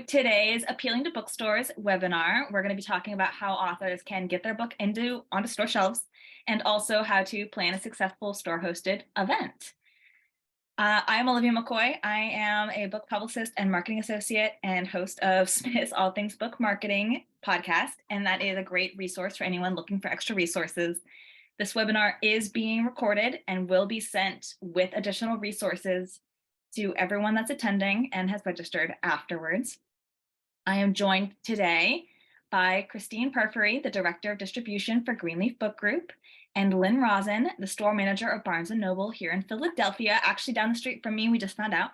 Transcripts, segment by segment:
today's Appealing to Bookstores webinar, we're going to be talking about how authors can get their book onto store shelves and also how to plan a successful store-hosted event. I'm Olivia McCoy. I am a book publicist and marketing associate and host of Smith's All Things Book Marketing podcast, and that is a great resource for anyone looking for extra resources. This webinar is being recorded and will be sent with additional resources to everyone that's attending and has registered afterwards. I am joined today by Kristine Peyre-Ferry, the Director of Distribution for Greenleaf Book Group, and Lynn Rosen, the store manager of Barnes & Noble here in Philadelphia, actually down the street from me, we just found out.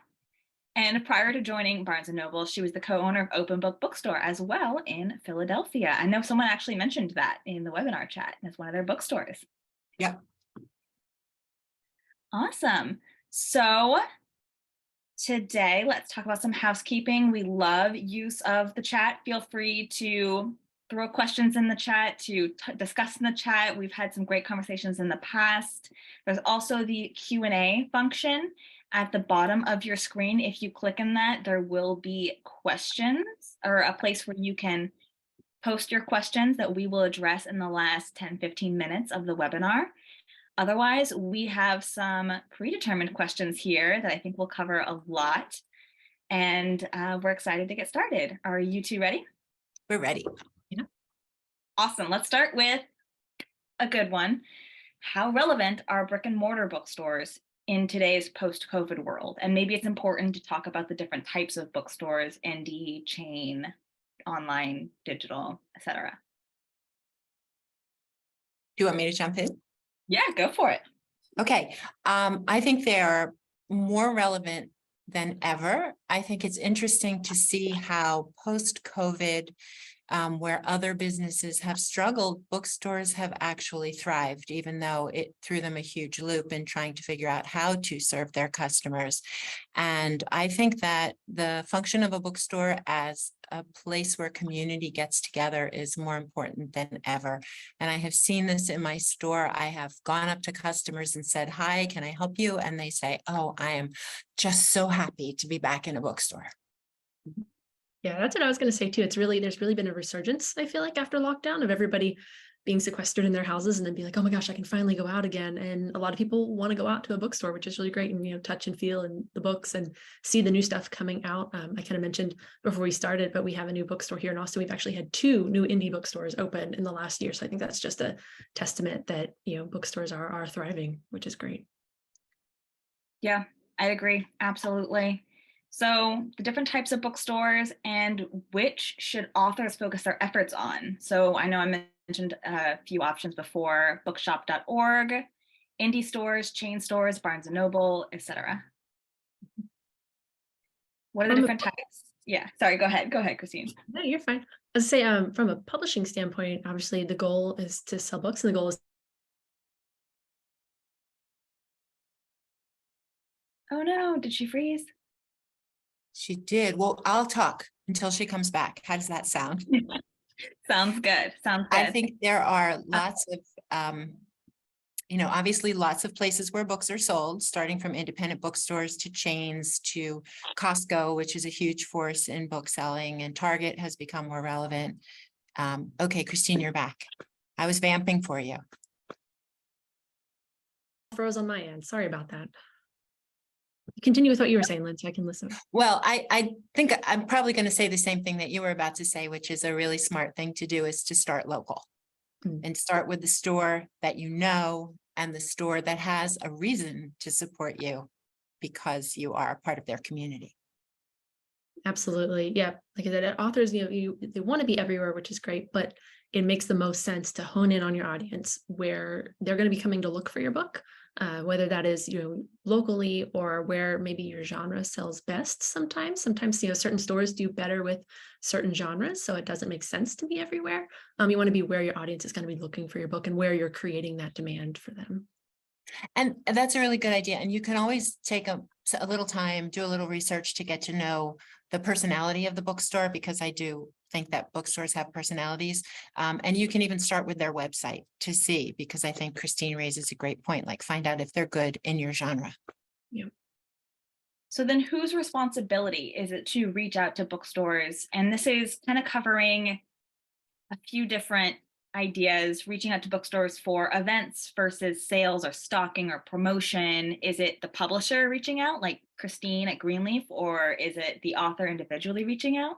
And prior to joining Barnes & Noble, she was the co-owner of Open Book Bookstore as well in Philadelphia. I know someone actually mentioned that in the webinar chat as one of their bookstores. Yep. Awesome. So today, let's talk about some housekeeping. We love use of the chat. Feel free to throw questions in the chat, to discuss in the chat. We've had some great conversations in the past. There's also the Q&A function at the bottom of your screen. If you click on that, there will be questions or a place where you can post your questions that we will address in the last 10-15 minutes of the webinar. Otherwise, we have some predetermined questions here that I think will cover a lot, and we're excited to get started. Are you two ready? We're ready. Yeah. Awesome. Let's start with a good one. How relevant are brick and mortar bookstores in today's post-COVID world? And maybe it's important to talk about the different types of bookstores: indie, chain, online, digital, etc. Do you want me to jump in? Yeah, go for it. Okay. I think they are more relevant than ever. I think it's interesting to see how post-COVID, where other businesses have struggled, bookstores have actually thrived, even though it threw them a huge loop in trying to figure out how to serve their customers. And I think that the function of a bookstore as a place where community gets together is more important than ever. And I have seen this in my store. I have gone up to customers and said, "Hi, can I help you?" And they say, "Oh, I am just so happy to be back in a bookstore." Yeah, that's what I was going to say too. There's really been a resurgence, I feel like, after lockdown, of everybody being sequestered in their houses and then be like, "Oh my gosh, I can finally go out again." And a lot of people want to go out to a bookstore, which is really great, and touch and feel and the books and see the new stuff coming out. I kind of mentioned before we started, but we have a new bookstore here in Austin. We've actually had 2 new indie bookstores open in the last year. So I think that's just a testament that bookstores are thriving, which is great. Yeah, I agree. Absolutely. So the different types of bookstores and which should authors focus their efforts on. So I know I mentioned a few options before: bookshop.org, indie stores, chain stores, Barnes & Noble, etc. What are the different types? Yeah, sorry, go ahead. Go ahead, Kristine. No, you're fine. I was say, from a publishing standpoint, obviously the goal is to sell books, and the goal is. Oh no, did she freeze? She did. Well, I'll talk until she comes back. How does that sound? Sounds good. Sounds good. I think there are lots of, obviously lots of places where books are sold, starting from independent bookstores to chains to Costco, which is a huge force in book selling, and Target has become more relevant. Okay, Kristine, you're back. I was vamping for you. Froze on my end. Sorry about that. Continue with what you were saying, Lynn, so I can listen. Well, I think I'm probably going to say the same thing that you were about to say, which is a really smart thing to do, is to start local and start with the store that you know and the store that has a reason to support you because you are a part of their community. Absolutely. Yeah. Like I said, authors, they want to be everywhere, which is great, but it makes the most sense to hone in on your audience where they're going to be coming to look for your book, whether that is, locally or where maybe your genre sells best. Sometimes, certain stores do better with certain genres. So it doesn't make sense to be everywhere. You want to be where your audience is going to be looking for your book and where you're creating that demand for them. And that's a really good idea. And you can always take a little time, do a little research to get to know the personality of the bookstore, because I do think that bookstores have personalities. And you can even start with their website to see, because I think Kristine raises a great point, like find out if they're good in your genre. Yeah. So then whose responsibility is it to reach out to bookstores? And this is kind of covering a few different ideas, reaching out to bookstores for events versus sales or stocking or promotion. Is it the publisher reaching out, like Kristine at Greenleaf, or is it the author individually reaching out?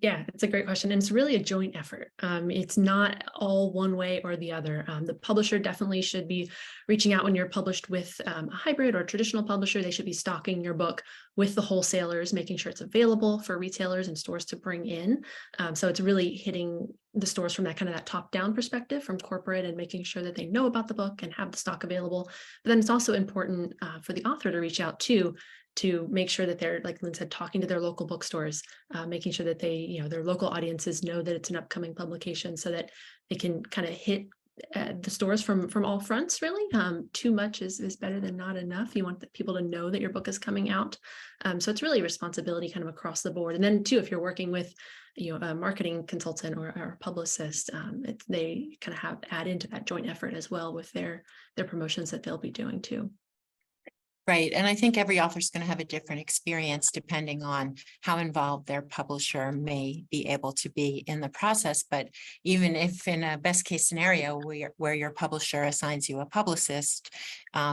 Yeah, it's a great question. And it's really a joint effort. It's not all one way or the other. The publisher definitely should be reaching out when you're published with a hybrid or traditional publisher. They should be stocking your book with the wholesalers, making sure it's available for retailers and stores to bring in. So it's really hitting the stores from that kind of that top-down perspective from corporate and making sure that they know about the book and have the stock available. But then it's also important for the author to reach out to make sure that they're, like Lynn said, talking to their local bookstores, making sure that they, their local audiences know that it's an upcoming publication so that they can kind of hit the stores from all fronts, really. Too much is better than not enough. You want people to know that your book is coming out. So it's really a responsibility kind of across the board. And then too, if you're working with a marketing consultant or a publicist, they kind of add into that joint effort as well with their promotions that they'll be doing too. Right. And I think every author is going to have a different experience depending on how involved their publisher may be able to be in the process. But even if in a best case scenario where your publisher assigns you a publicist,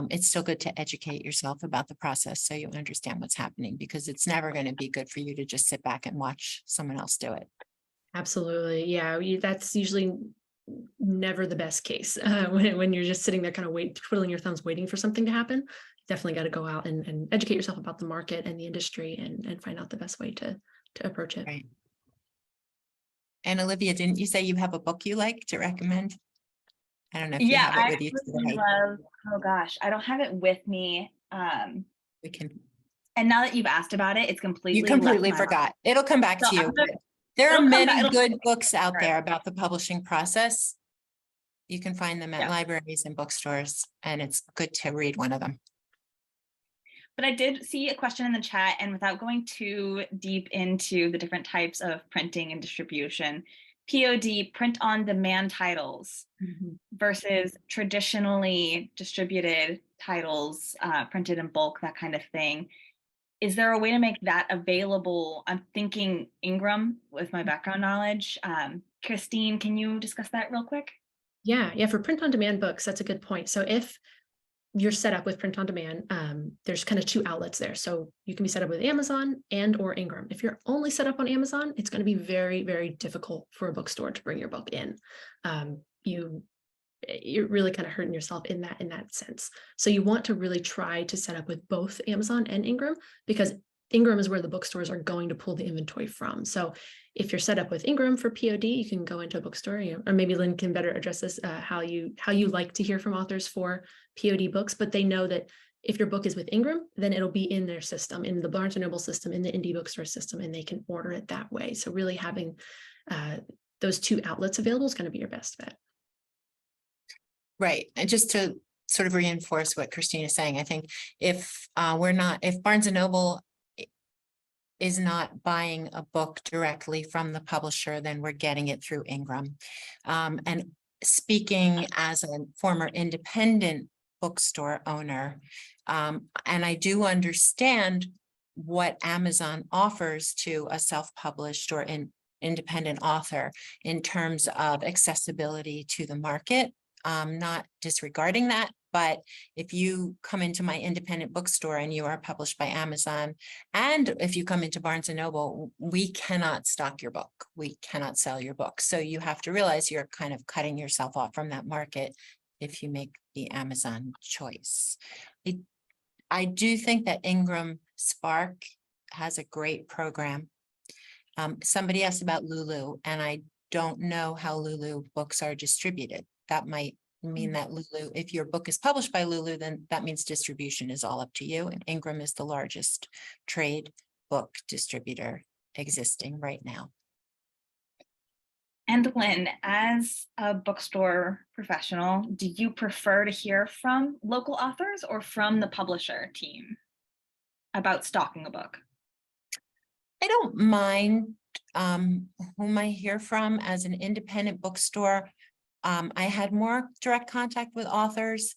it's still good to educate yourself about the process so you understand what's happening, because it's never going to be good for you to just sit back and watch someone else do it. Absolutely. Yeah, that's usually never the best case when you're just sitting there kind of twiddling your thumbs waiting for something to happen. Definitely got to go out and educate yourself about the market and the industry and find out the best way to approach it. Right. And Olivia, didn't you say you have a book you like to recommend? I don't know if you have it with you today. Oh gosh, I don't have it with me. We can. And now that you've asked about it, it's completely. You completely forgot. It'll come back to you. There are many good books out there about the publishing process. You can find them at libraries and bookstores, and it's good to read one of them. But I did see a question in the chat, and without going too deep into the different types of printing and distribution, POD, print on demand titles, versus traditionally distributed titles, printed in bulk, that kind of thing. Is there a way to make that available? I'm thinking Ingram with my background knowledge. Kristine, can you discuss that real quick? Yeah, for print on demand books, that's a good point. So if you're set up with print on demand, there's kind of two outlets there. So you can be set up with Amazon and or Ingram. If you're only set up on Amazon, it's going to be very, very difficult for a bookstore to bring your book in. You're really kind of hurting yourself in that sense. So you want to really try to set up with both Amazon and Ingram, because Ingram is where the bookstores are going to pull the inventory from. So if you're set up with Ingram for POD, you can go into a bookstore, or maybe Lynn can better address this, how you like to hear from authors for POD books, but they know that if your book is with Ingram, then it'll be in their system, in the Barnes & Noble system, in the indie bookstore system, and they can order it that way. So really having those two outlets available is going to be your best bet. Right. And just to sort of reinforce what Kristine is saying, I think if Barnes & Noble is not buying a book directly from the publisher, then we're getting it through Ingram. And speaking as a former independent bookstore owner, and I do understand what Amazon offers to a self-published or an independent author in terms of accessibility to the market. Not disregarding that, but if you come into my independent bookstore and you are published by Amazon, and if you come into Barnes & Noble, we cannot stock your book. We cannot sell your book. So you have to realize you're kind of cutting yourself off from that market if you make the Amazon choice. I do think that Ingram Spark has a great program. Somebody asked about Lulu, and I don't know how Lulu books are distributed. That might mean that Lulu, if your book is published by Lulu, then that means distribution is all up to you. And Ingram is the largest trade book distributor existing right now. And Lynn, as a bookstore professional, do you prefer to hear from local authors or from the publisher team about stocking a book? I don't mind whom I hear from. As an independent bookstore, I had more direct contact with authors.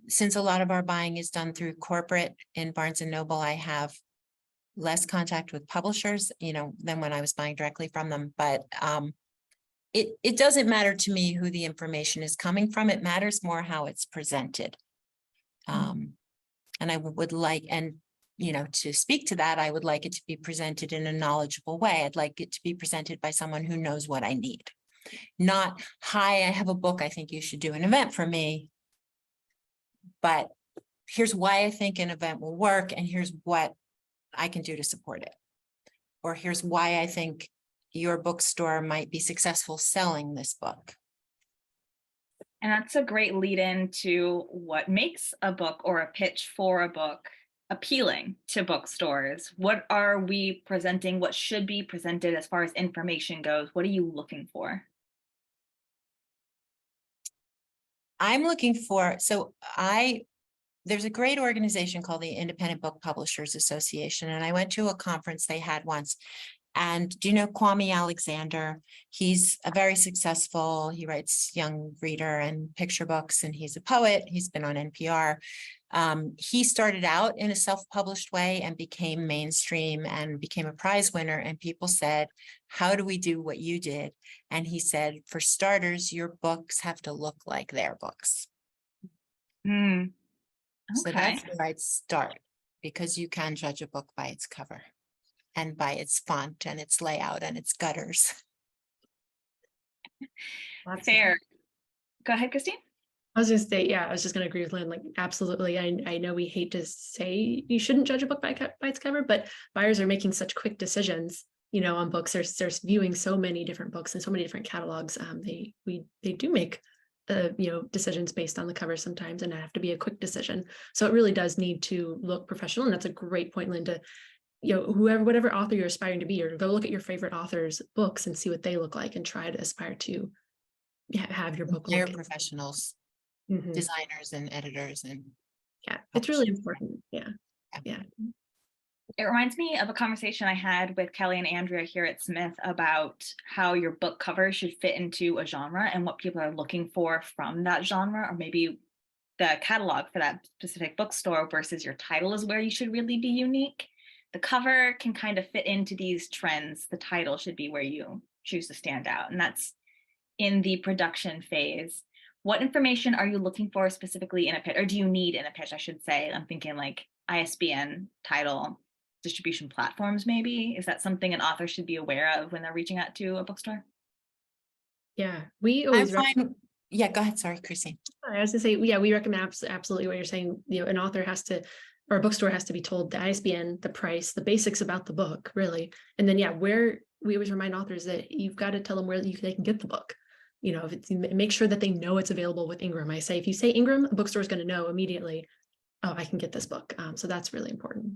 since a lot of our buying is done through corporate in Barnes and Noble, I have less contact with publishers, than when I was buying directly from them. But it doesn't matter to me who the information is coming from. It matters more how it's presented. And I would like, and to speak to that, I would like it to be presented in a knowledgeable way. I'd like it to be presented by someone who knows what I need. Not, hi, I have a book, I think you should do an event for me. But here's why I think an event will work, and here's what I can do to support it. Or here's why I think your bookstore might be successful selling this book. And that's a great lead in to what makes a book or a pitch for a book appealing to bookstores. What are we presenting? What should be presented as far as information goes? What are you looking for? I'm looking for, there's a great organization called the Independent Book Publishers Association, and I went to a conference they had once. And do you know Kwame Alexander? He's a very successful, he writes young reader and picture books, and he's a poet. He's been on NPR. He started out in a self-published way and became mainstream and became a prize winner. And people said, how do we do what you did? And he said, for starters, your books have to look like their books. Okay. So that's where I'd start, because you can judge a book by its cover and by its font and its layout and its gutters. Fair. Go ahead, Kristine. I was just say, yeah, I was just going to agree with Lynn. Like, absolutely. I know we hate to say you shouldn't judge a book by its cover, but buyers are making such quick decisions, on books. They're viewing so many different books and so many different catalogs. They do make decisions based on the cover sometimes, and it have to be a quick decision. So it really does need to look professional, and that's a great point, Linda. Whatever author you're aspiring to be, or go look at your favorite author's books and see what they look like, and try to aspire to have your book They're look professionals. Mm-hmm. Designers and editors, and it's really important. Yeah. It reminds me of a conversation I had with Kelly and Andrea here at Smith about how your book cover should fit into a genre and what people are looking for from that genre, or maybe the catalog for that specific bookstore versus your title is where you should really be unique. The cover can kind of fit into these trends. The title should be where you choose to stand out, and that's in the production phase. What information are you looking for specifically in a pitch, or do you need in a pitch, I should say? I'm thinking like ISBN, title, distribution platforms, maybe. Is that something an author should be aware of when they're reaching out to a bookstore? Yeah, we always go ahead. Sorry, Kristine. I was gonna say, yeah, we recommend absolutely what you're saying. An author has to, or a bookstore has to be told the ISBN, the price, the basics about the book, really. And then, where we always remind authors that you've got to tell them where they can get the book. If it's, make sure that they know it's available with Ingram. I say, if you say Ingram, a bookstore is going to know immediately, oh, I can get this book. So that's really important.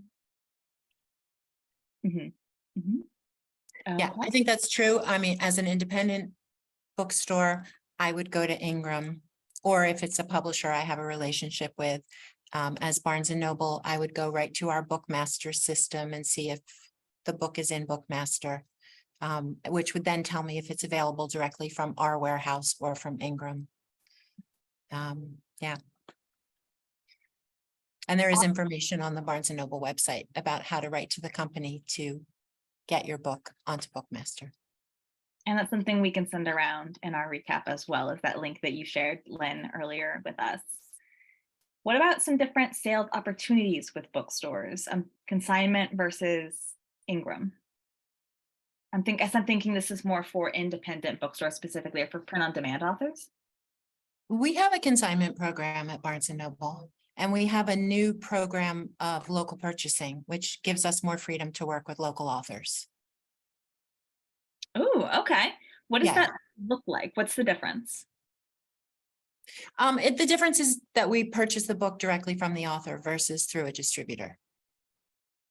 Mm-hmm. Mm-hmm. Yeah, I think that's true. I mean, as an independent bookstore, I would go to Ingram, or if it's a publisher I have a relationship with, as Barnes and Noble, I would go right to our Bookmaster system and see if the book is in Bookmaster. Which would then tell me if it's available directly from our warehouse or from Ingram. Yeah. And there is information on the Barnes & Noble website about how to write to the company to get your book onto Bookmaster. And that's something we can send around in our recap as well, as that link that you shared, Lynn, earlier with us. What about some different sales opportunities with bookstores? Consignment versus Ingram. I'm thinking this is more for independent bookstores specifically, or for print-on-demand authors. We have a consignment program at Barnes & Noble, and we have a new program of local purchasing, which gives us more freedom to work with local authors. Oh, okay. What does that look like? What's the difference? The difference is that we purchase the book directly from the author versus through a distributor.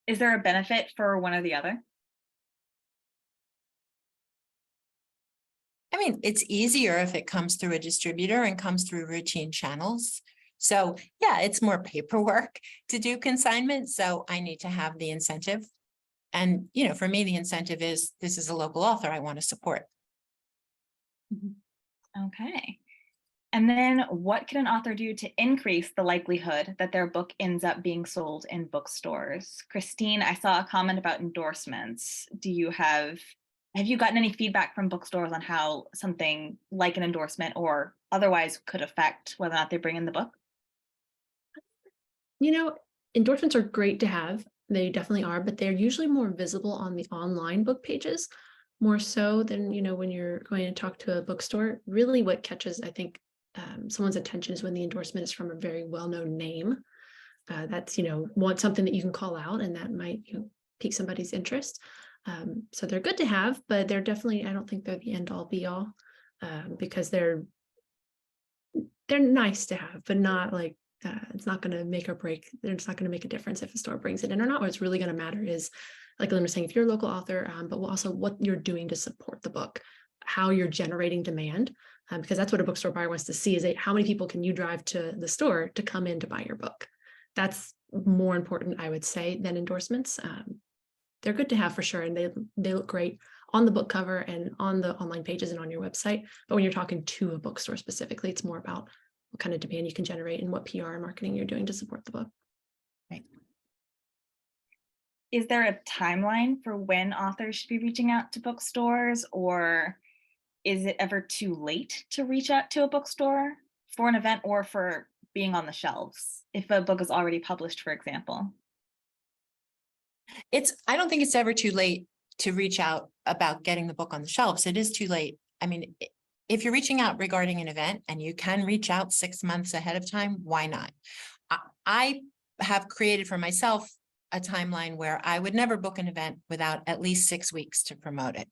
Is there a benefit for one or the other? I mean, it's easier if it comes through a distributor and comes through routine channels. So yeah, it's more paperwork to do consignment. So I need to have the incentive. And, for me, the incentive is, this is a local author I want to support. Okay. And then what can an author do to increase the likelihood that their book ends up being sold in bookstores? Kristine, I saw a comment about endorsements. Have you gotten any feedback from bookstores on how something like an endorsement or otherwise could affect whether or not they bring in the book? You know, endorsements are great to have. They definitely are, but they're usually more visible on the online book pages, more so than, when you're going to talk to a bookstore. Really, what catches, I think, someone's attention is when the endorsement is from a very well-known name. That's, want something that you can call out, and that might, pique somebody's interest. So they're good to have, but they're definitely, I don't think they're the end all be all, because they're nice to have, but not like, it's not going to make or break. It's not going to make a difference if a store brings it in or not. What's really going to matter is, like Lynn was saying, if you're a local author, but also what you're doing to support the book, how you're generating demand, because that's what a bookstore buyer wants to see is how many people can you drive to the store to come in to buy your book. That's more important, I would say, than endorsements. They're good to have for sure, and they look great on the book cover and on the online pages and on your website. But when you're talking to a bookstore specifically, it's more about what kind of demand you can generate and what PR and marketing you're doing to support the book. Right. Is there a timeline for when authors should be reaching out to bookstores, or is it ever too late to reach out to a bookstore for an event or for being on the shelves if a book is already published, for example? I don't think it's ever too late to reach out about getting the book on the shelves. It is too late. I mean, if you're reaching out regarding an event and you can reach out 6 months ahead of time, why not? I have created for myself a timeline where I would never book an event without at least 6 weeks to promote it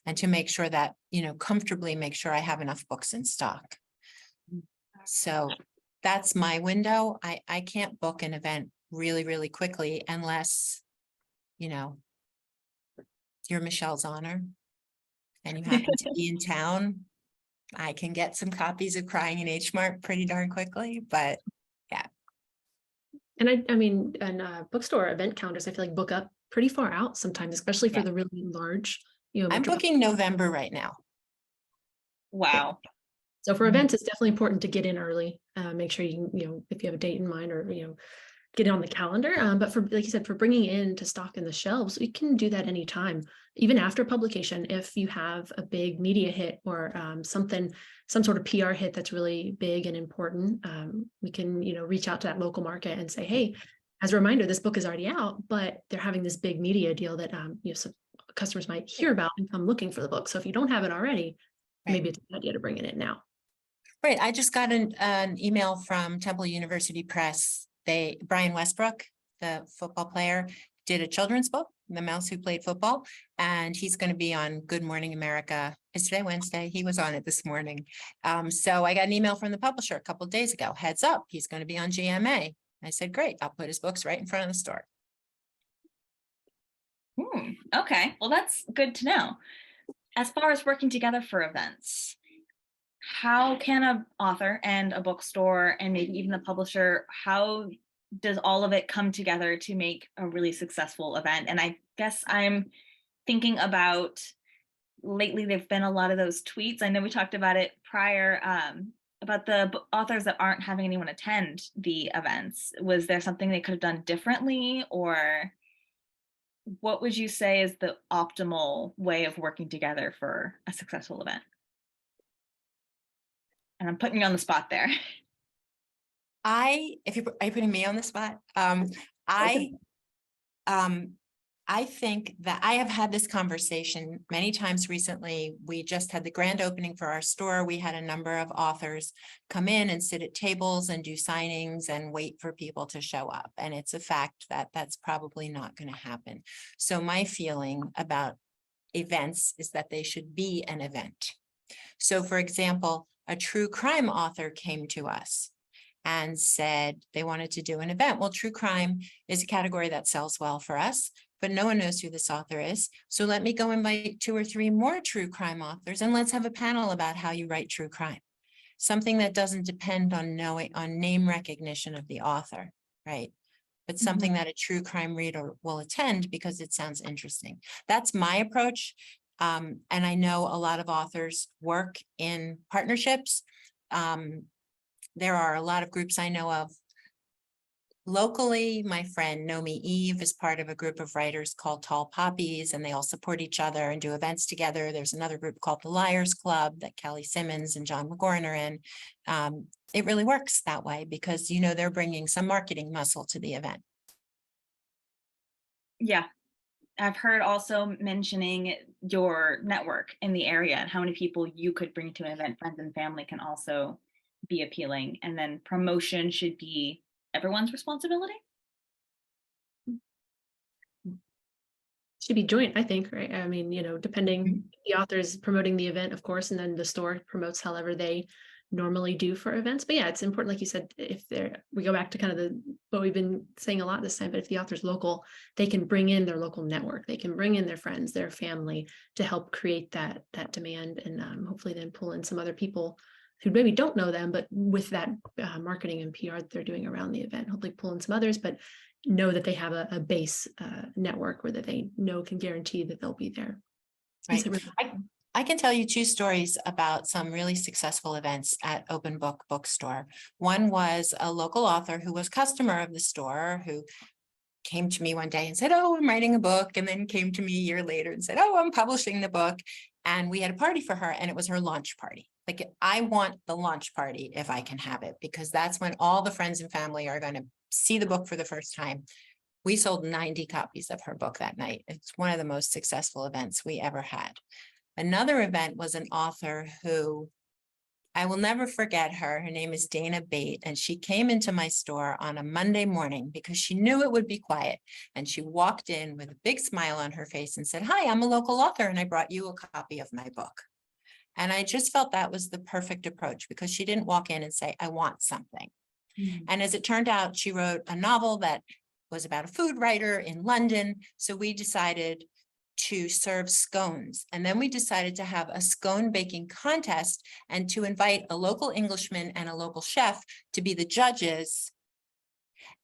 and to make sure that, comfortably make sure I have enough books in stock. So that's my window. I can't book an event really, really quickly unless, you're Michelle's honor and you happen to be in town. I can get some copies of Crying in H Mart pretty darn quickly, but yeah. And I mean, and bookstore event calendars, I feel like book up pretty far out sometimes, especially for Yeah. the really large, I'm booking November right now. Wow. So for events, it's definitely important to get in early. Make sure if you have a date in mind, or get it on the calendar. But for, like you said, for bringing in to stock in the shelves, we can do that anytime, even after publication. If you have a big media hit or some sort of PR hit that's really big and important, we can reach out to that local market and say, hey, as a reminder, this book is already out, but they're having this big media deal that some customers might hear about and come looking for the book. So if you don't have it already, maybe it's a good idea to bring it in now. Right. I just got an email from Temple University Press. Brian Westbrook, the football player, did a children's book, The Mouse Who Played Football, and he's going to be on Good Morning America. Is today Wednesday? He was on it this morning. So I got an email from the publisher a couple of days ago. Heads up, he's going to be on GMA. I said, great, I'll put his books right in front of the store. Okay, well, that's good to know. As far as working together for events, how can an author and a bookstore and maybe even the publisher, how does all of it come together to make a really successful event? And I guess I'm thinking about, lately there've been a lot of those tweets. I know we talked about it prior, about the authors that aren't having anyone attend the events. Was there something they could have done differently, or what would you say is the optimal way of working together for a successful event? And I'm putting you on the spot there. Are you putting me on the spot? I think that I have had this conversation many times recently. We just had the grand opening for our store. We had a number of authors come in and sit at tables and do signings and wait for people to show up. And it's a fact that that's probably not going to happen. So my feeling about events is that they should be an event. So for example, a true crime author came to us and said they wanted to do an event. Well, true crime is a category that sells well for us, but no one knows who this author is. So let me go invite 2 or 3 more true crime authors and let's have a panel about how you write true crime. Something that doesn't depend on name recognition of the author, right? But something that a true crime reader will attend because it sounds interesting. That's my approach. And I know a lot of authors work in partnerships. there are a lot of groups I know of. Locally, my friend Nomi Eve is part of a group of writers called Tall Poppies, and they all support each other and do events together. There's another group called the Liars Club that Kelly Simmons and John McGorn are in. It really works that way because, you know, they're bringing some marketing muscle to the event. Yeah. I've heard also mentioning your network in the area and how many people you could bring to an event. Friends and family can also be appealing. And then promotion should be everyone's responsibility. Should be joint, I think, right? I mean, you know, depending, Mhm. the author is promoting the event, of course, and then the store promotes however they normally do for events. But yeah, it's important, like you said, if we go back to kind of what we've been saying a lot this time, but if the author's local, they can bring in their local network, they can bring in their friends, their family to help create that demand, and hopefully then pull in some other people who maybe don't know them, but with that marketing and PR that they're doing around the event, hopefully pull in some others, but know that they have a base network where that they know can guarantee that they'll be there. Right. I can tell you two stories about some really successful events at Open Book Bookstore. One was a local author who was a customer of the store who came to me one day and said, "Oh, I'm writing a book," and then came to me a year later and said, "Oh, I'm publishing the book." And we had a party for her, and it was her launch party. Like, I want the launch party if I can have it, because that's when all the friends and family are going to see the book for the first time. We sold 90 copies of her book that night. It's one of the most successful events we ever had. Another event was an author who I will never forget her. Her name is Dana Bate, and she came into my store on a Monday morning because she knew it would be quiet. And she walked in with a big smile on her face and said, "Hi, I'm a local author, and I brought you a copy of my book." And I just felt that was the perfect approach because she didn't walk in and say, "I want something." And as it turned out, she wrote a novel that was about a food writer in London. So we decided to serve scones. And then we decided to have a scone baking contest and to invite a local Englishman and a local chef to be the judges.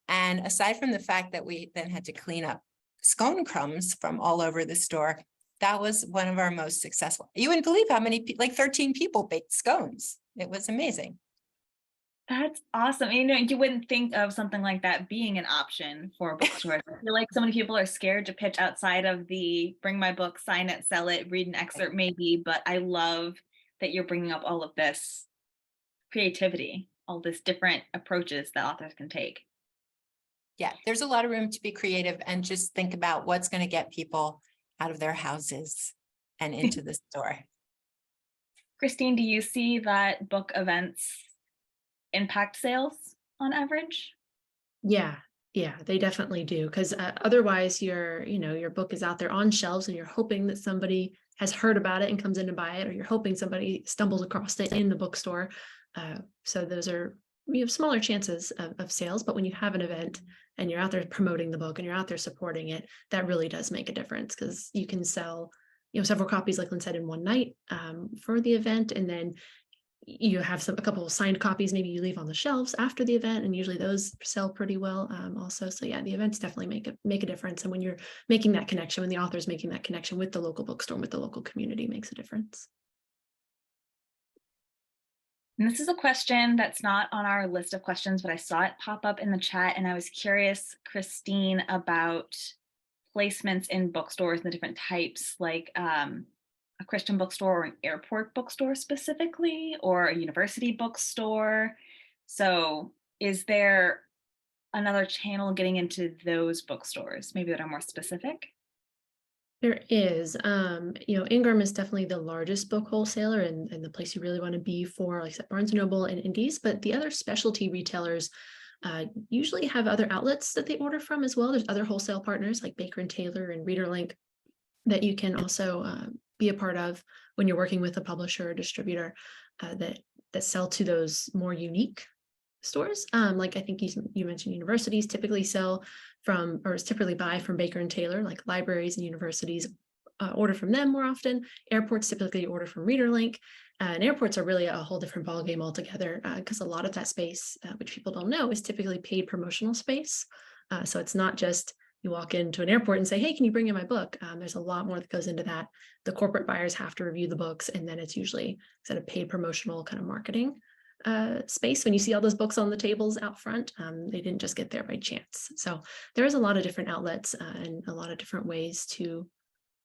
And aside from the fact that we then had to clean up scone crumbs from all over the store, that was one of our most successful. You wouldn't believe how many, like 13 people baked scones. It was amazing. That's awesome. You know, you wouldn't think of something like that being an option for bookstores. I feel like so many people are scared to pitch outside of the bring my book, sign it, sell it, read an excerpt maybe, but I love that you're bringing up all of this creativity, all this different approaches that authors can take. Yeah, there's a lot of room to be creative and just think about what's going to get people out of their houses and into the store. Kristine, do you see that book events impact sales on average? Yeah, they definitely do. Because otherwise, your book is out there on shelves, and you're hoping that somebody has heard about it and comes in to buy it, or you're hoping somebody stumbles across it in the bookstore. So we have smaller chances of sales. But when you have an event and you're out there promoting the book and you're out there supporting it, that really does make a difference, because you can sell, several copies, like Lynn said, in one night for the event, and then you have a couple of signed copies maybe you leave on the shelves after the event, and usually those sell pretty well also. So yeah, the events definitely make a difference, and when you're making that connection, when the author's making that connection with the local bookstore, with the local community, makes a difference. And this is a question that's not on our list of questions, but I saw it pop up in the chat, and I was curious, Kristine, about placements in bookstores and the different types, like a Christian bookstore or an airport bookstore specifically, or a university bookstore. So is there another channel getting into those bookstores, maybe that are more specific? There is, Ingram is definitely the largest book wholesaler and the place you really want to be for, like I said, Barnes & Noble and Indies, but the other specialty retailers usually have other outlets that they order from as well. There's other wholesale partners like Baker & Taylor and ReaderLink that you can also be a part of when you're working with a publisher or distributor that sell to those more unique stores. Like I think you mentioned universities typically sell from, or typically buy from Baker & Taylor, like libraries and universities order from them more often. Airports typically order from ReaderLink. And airports are really a whole different ballgame altogether, because a lot of that space, which people don't know, is typically paid promotional space. So it's not just you walk into an airport and say, "Hey, can you bring in my book?" There's a lot more that goes into that. The corporate buyers have to review the books, and then it's usually instead of paid promotional kind of marketing. space. When you see all those books on the tables out front, they didn't just get there by chance. So there is a lot of different outlets and a lot of different ways to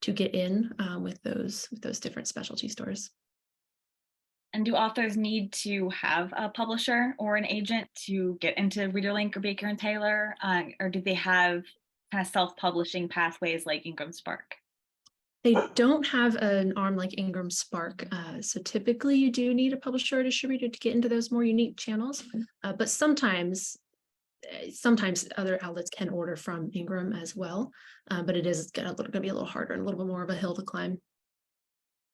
get in with those different specialty stores. And do authors need to have a publisher or an agent to get into ReaderLink or Baker and Taylor, or do they have kind of self-publishing pathways like Ingram Spark? They don't have an arm like Ingram Spark. So typically you do need a publisher or distributor to get into those more unique channels. But sometimes other outlets can order from Ingram as well. But it is going to be a little harder and a little bit more of a hill to climb.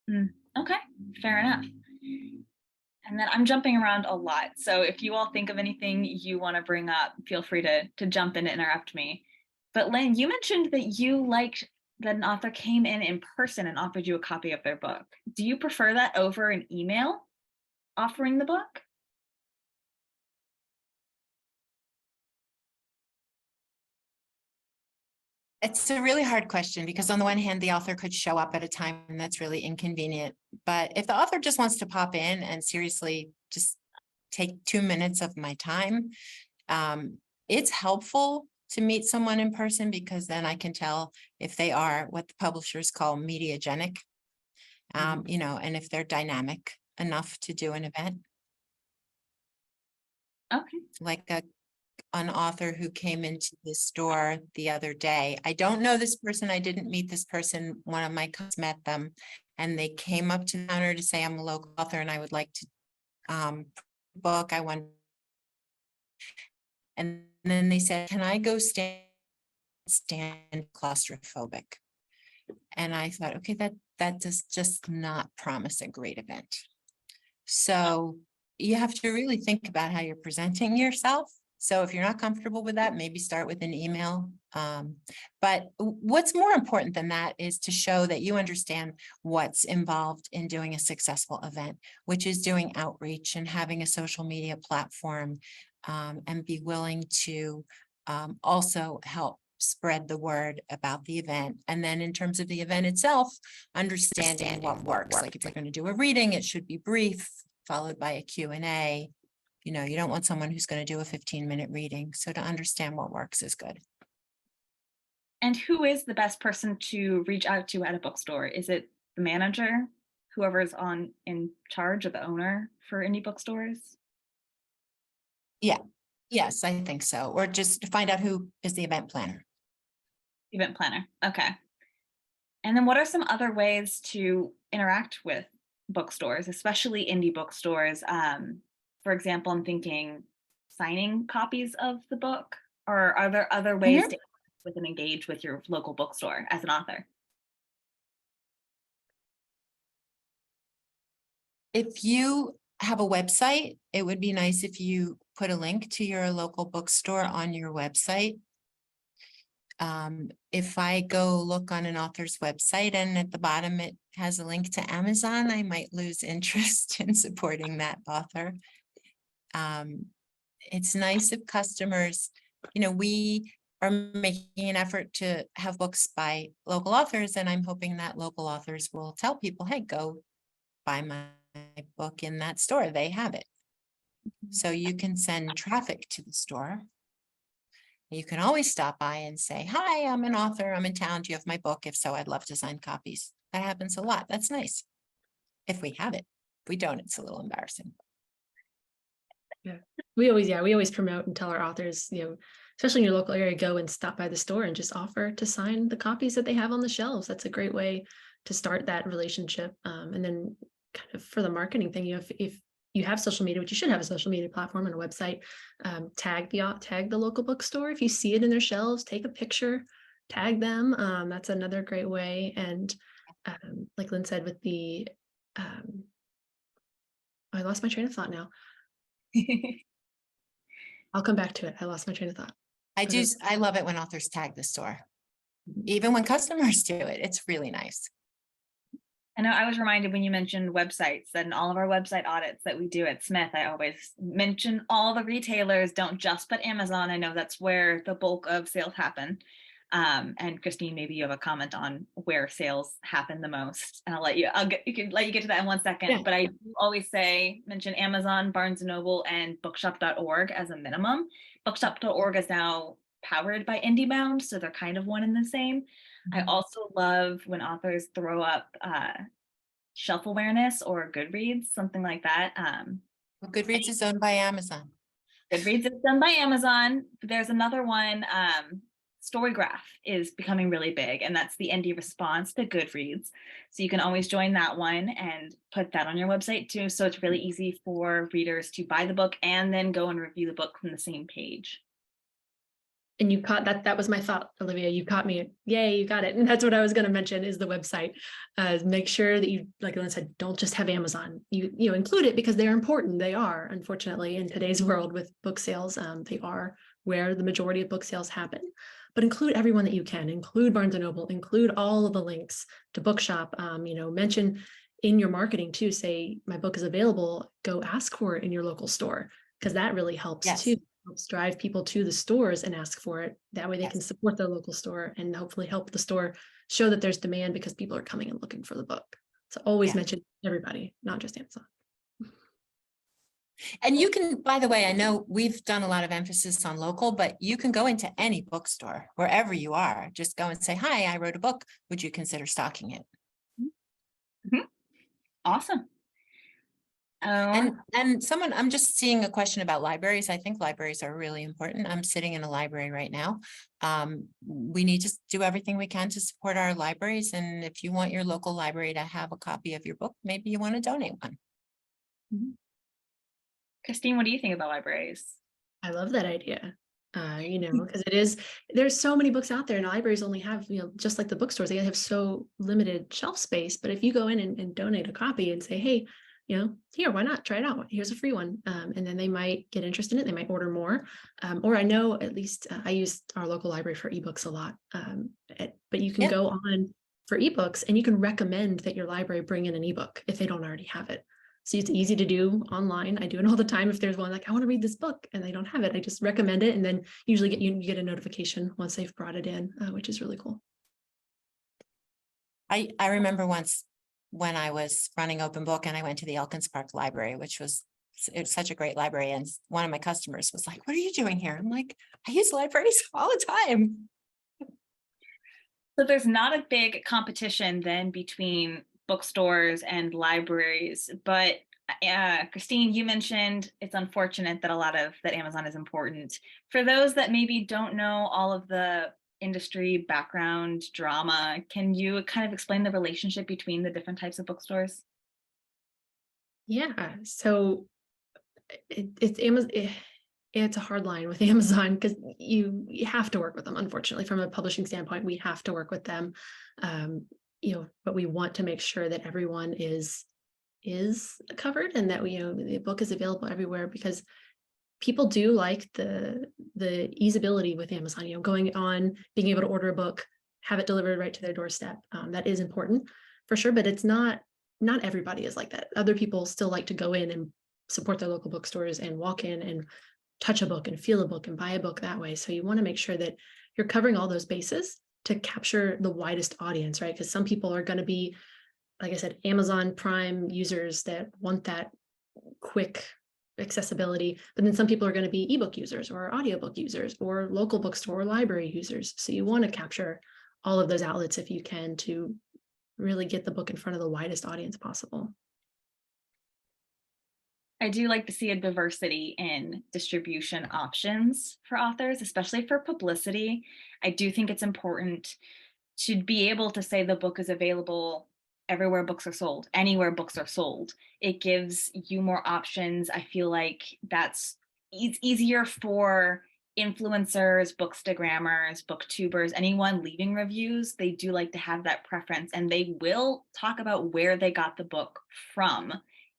Okay, fair enough. And then I'm jumping around a lot. So if you all think of anything you want to bring up, feel free to jump in and interrupt me. But Lynn, you mentioned that you liked that an author came in person and offered you a copy of their book. Do you prefer that over an email offering the book? It's a really hard question because on the one hand, the author could show up at a time that's really inconvenient. But if the author just wants to pop in and seriously just take 2 minutes of my time, it's helpful to meet someone in person because then I can tell if they are what the publishers call mediagenic, you know, and if they're dynamic enough to do an event. Okay. Like an author who came into the store the other day. I don't know this person. I didn't meet this person. One of my cousins met them and they came up to the counter to say, I'm a local author and I would like to book. I want. And then they said, can I go stand claustrophobic? And I thought, okay, that does just not promise a great event. So you have to really think about how you're presenting yourself. So if you're not comfortable with that, maybe start with an email. But what's more important than that is to show that you understand what's involved in doing a successful event, which is doing outreach and having a social media platform, and be willing to also help spread the word about the event. And then in terms of the event itself, understanding what works. Like if you're going to do a reading, it should be brief, followed by a Q&A. You know, you don't want someone who's going to do a 15-minute reading. So to understand what works is good. And who is the best person to reach out to at a bookstore? Is it the manager, whoever's in charge, or the owner for indie bookstores? Yeah. Yes, I think so. Or just to find out who is the event planner. Event planner. Okay. And then what are some other ways to interact with bookstores, especially indie bookstores? For example, I'm thinking signing copies of the book, or are there other ways to interact with and engage with your local bookstore as an author? If you have a website, it would be nice if you put a link to your local bookstore on your website. If I go look on an author's website and at the bottom it has a link to Amazon, I might lose interest in supporting that author. It's nice if customers, you know, we are making an effort to have books by local authors, and I'm hoping that local authors will tell people, hey, go buy my book in that store. They have it. So you can send traffic to the store. You can always stop by and say, hi, I'm an author. I'm in town. Do you have my book? If so, I'd love to sign copies. That happens a lot. That's nice. If we have it. If we don't, it's a little embarrassing. Yeah, we always promote and tell our authors, you know, especially in your local area, go and stop by the store and just offer to sign the copies that they have on the shelves. That's a great way to start that relationship. And then kind of for the marketing thing, you know, if you have social media, which you should have a social media platform and a website, tag the local bookstore. If you see it in their shelves, take a picture, tag them. That's another great way. And like Lynn said, with the, I lost my train of thought now. I'll come back to it. I lost my train of thought. I love it when authors tag the store. Even when customers do it, it's really nice. I know I was reminded when you mentioned websites that in all of our website audits that we do at Smith, I always mention all the retailers, don't just put Amazon. I know that's where the bulk of sales happen. And Kristine, maybe you have a comment on where sales happen the most, and you can let you get to that in 1 second. Yeah. But I do always mention Amazon, Barnes & Noble, and bookshop.org as a minimum. Bookshop.org is now powered by IndieBound, so they're kind of one and the same. I also love when authors throw up shelf awareness or Goodreads, something like that. Well, Goodreads is owned by Amazon. Goodreads is done by Amazon. There's another one, Storygraph is becoming really big, and that's the indie response to Goodreads. So you can always join that one and put that on your website too. So it's really easy for readers to buy the book and then go and review the book from the same page. And you caught that. That was my thought, Olivia. You caught me. Yay, you got it. And that's what I was going to mention is the website. Make sure that you, like Lynn said, don't just have Amazon. You include it because they're important. They are, unfortunately, in today's world with book sales. They are where the majority of book sales happen. But include everyone that you can. Include Barnes & Noble. Include all of the links to Bookshop. Mention in your marketing too. Say my book is available. Go ask for it in your local store because that really helps too. Helps drive people to the stores and ask for it. That way they can support their local store and hopefully help the store show that there's demand because people are coming and looking for the book. So always mention everybody, not just Amazon. And you can, by the way, I know we've done a lot of emphasis on local, but you can go into any bookstore, wherever you are. Just go and say, hi, I wrote a book. Would you consider stocking it? Awesome. And I'm just seeing a question about libraries. I think libraries are really important. I'm sitting in a library right now. We need to do everything we can to support our libraries. And if you want your local library to have a copy of your book, maybe you want to donate one. Kristine, what do you think about libraries? I love that idea. Because there's so many books out there, and libraries only have, just like the bookstores, they have so limited shelf space. But if you go in and donate a copy and say, hey, here, why not try it out? Here's a free one. And then they might get interested in it. They might order more. Or I know at least I use our local library for ebooks a lot. But you can go on for ebooks and you can recommend that your library bring in an ebook if they don't already have it. So it's easy to do online. I do it all the time. If there's one like, I want to read this book and they don't have it, I just recommend it. And then usually you get a notification once they've brought it in, which is really cool. I remember once when I was running Open Book and I went to the Elkins Park Library, it was such a great library. And one of my customers was like, what are you doing here? I'm like, I use libraries all the time. So there's not a big competition then between bookstores and libraries, but Kristine, you mentioned it's unfortunate that that Amazon is important. For those that maybe don't know all of the industry background drama, can you kind of explain the relationship between the different types of bookstores? Yeah, so it's Amazon. It's a hard line with Amazon because you have to work with them. Unfortunately, from a publishing standpoint, we have to work with them. But we want to make sure that everyone is covered and that the book is available everywhere because people do like the easeability with Amazon, going on, being able to order a book, have it delivered right to their doorstep. That is important for sure, but it's not everybody is like that. Other people still like to go in and support their local bookstores and walk in and touch a book and feel a book and buy a book that way. So you want to make sure that you're covering all those bases to capture the widest audience, right? Because some people are going to be, like I said, Amazon Prime users that want that quick accessibility, but then some people are going to be ebook users or audiobook users or local bookstore or library users. So you want to capture all of those outlets if you can to really get the book in front of the widest audience possible. I do like to see a diversity in distribution options for authors, especially for publicity. I do think it's important to be able to say the book is available everywhere books are sold, anywhere books are sold. It gives you more options. I feel like it's easier for influencers, bookstagrammers, booktubers, anyone leaving reviews. They do like to have that preference, and they will talk about where they got the book from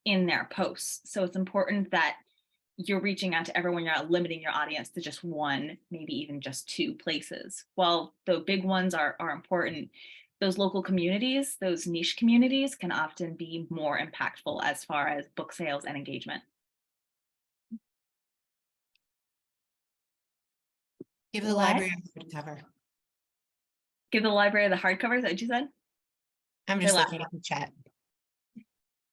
in their posts. So it's important that you're reaching out to everyone. You're not limiting your audience to just one, maybe even just two places. While the big ones are important, those local communities, those niche communities can often be more impactful as far as book sales and engagement. Give the library a cover. Give the library the hardcovers, is that what you said? I'm Their just last looking at the chat.